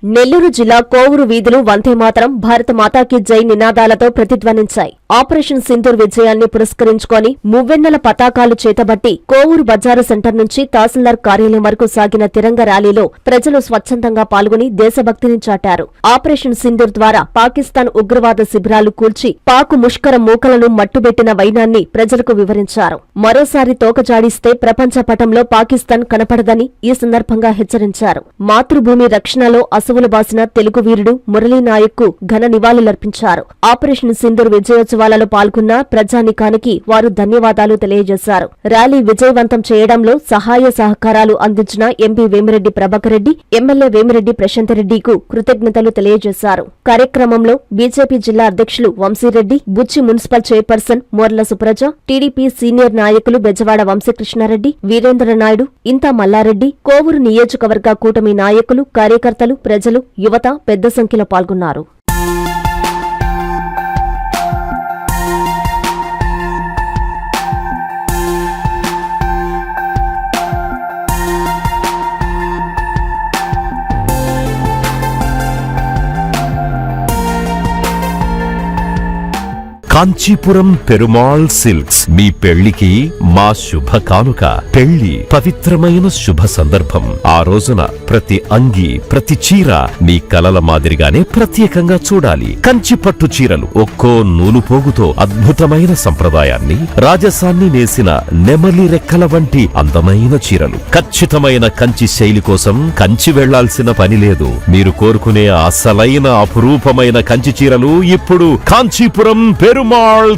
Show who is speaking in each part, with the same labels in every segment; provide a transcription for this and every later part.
Speaker 1: నెల్లూరు జిల్లా కోవూరు వీధులు వందేమాతరం భారత మాతాకి జై నినాదాలతో ప్రతిధ్వనించాయి. ఆపరేషన్ సింధూర్ విజయాన్ని పురస్కరించుకొని మువ్వెన్నెల పతాకాలు చేతబట్టి కోవూరు బజారు సెంటర్ నుంచి తహసీల్దార్ కార్యాలయం వరకు సాగిన తిరంగ ర్యాలీలో ప్రజలు స్వచ్ఛందంగా పాల్గొని దేశభక్తిని చాటారు. ఆపరేషన్ సింధూర్ ద్వారా పాకిస్తాన్ ఉగ్రవాద శిబిరాలు కూల్చి పాకు ముష్కర మూకలను మట్టుబెట్టిన వైనాన్ని ప్రజలకు వివరించారు. మరోసారి తోకజాడిస్తే ప్రపంచ పటంలో పాకిస్తాన్ కనపడదని ఈ సందర్భంగా హెచ్చరించారు. మాతృభూమి రక్షణలో అసువులు బాసిన తెలుగు వీరుడు మురళీనాయక్ ఘన నివాళులర్పించారు. ఆపరేషన్ సింధూర్ విజయోత్సవాలలో పాల్గొన్న ప్రజానీకానికి వారు ధన్యవాదాలు తెలియజేశారు. ర్యాలీ విజయవంతం చేయడంలో సహాయ సహకారాలు అందించిన ఎంపీ వేమిరెడ్డి ప్రభాకర్ రెడ్డి, ఎమ్మెల్యే వేమిరెడ్డి ప్రశాంతరెడ్డికు కృతజ్ఞతలు తెలియజేశారు. కార్యక్రమంలో బీజేపీ జిల్లా అధ్యక్షులు Vamsi Reddy, Buchi municipal chairperson Morla Supraja, TDP senior నాయకులు బెజవాడ వంశీకృష్ణారెడ్డి, వీరేంద్రనాయుడు, ఇంతా మల్లారెడ్డి, కోవూరు నియోజకవర్గ కూటమి నాయకులు, కార్యకర్తలు, ప్రజలు, యువత పెద్ద సంఖ్యలో పాల్గొన్నారు.
Speaker 2: కాంచీపురం పెరుమాళ్ సిల్క్స్ మీ పెళ్లికి మా శుభ కానుక. పెళ్లి పవిత్రమైన శుభ సందర్భం. ఆ రోజున ప్రతి అంగి, ప్రతి చీర మీ కలల మాదిరిగానే ప్రత్యేకంగా చూడాలి. కంచి పట్టు చీరలు ఒక్కో నూలుపోగుతో అద్భుతమైన సంప్రదాయాన్ని, రాజసాన్ని నేసిన నెమలి రెక్కల వంటి అందమైన చీరలు. ఖచ్చితమైన కంచి శైలి కోసం కంచి వెళ్లాల్సిన పని లేదు. మీరు కోరుకునే అసలైన అపురూపమైన కంచి చీరలు ఇప్పుడు కాంచీపురం పెరుమాళ్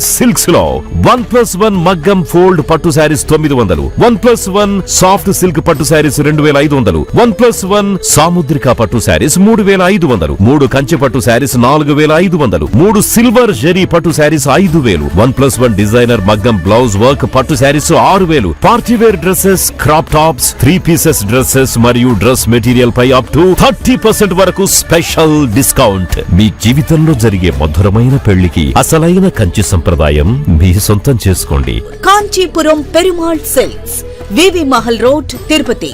Speaker 2: సిల్క్స్ లో 1+1 మగ్గం ఫోల్డ్ పట్టు శారీస్ 900, 1+1 సాఫ్ట్ సిల్క్ పట్టు శారీస్ 2500, 1+1 సాముద్రిక పట్టు శారీస్ 3500, 3 కంచి పట్టు శారీస్ 4500, 3 సిల్వర్ జరీ పట్టు శారీస్ 5000, 1+1 డిజైనర్ మగ్గం బ్లౌజ్ వర్క్ పట్టు sarees 6000, partywear dresses, crop tops, 3 pieces dresses మరియు డ్రెస్ మెటీరియల్ పై అప్ టు 30% వరకు స్పెషల్ డిస్కౌంట్. మీ జీవితంలో జరిగే మధురమైన పెళ్లికి అసలైన కంచి సంప్రదాయం మీ సొంతం చేసుకోండి.
Speaker 3: కాంచీపురం పెరుమాళ్ సిల్క్స్, వివి మహల్ రోడ్, తిరుపతి.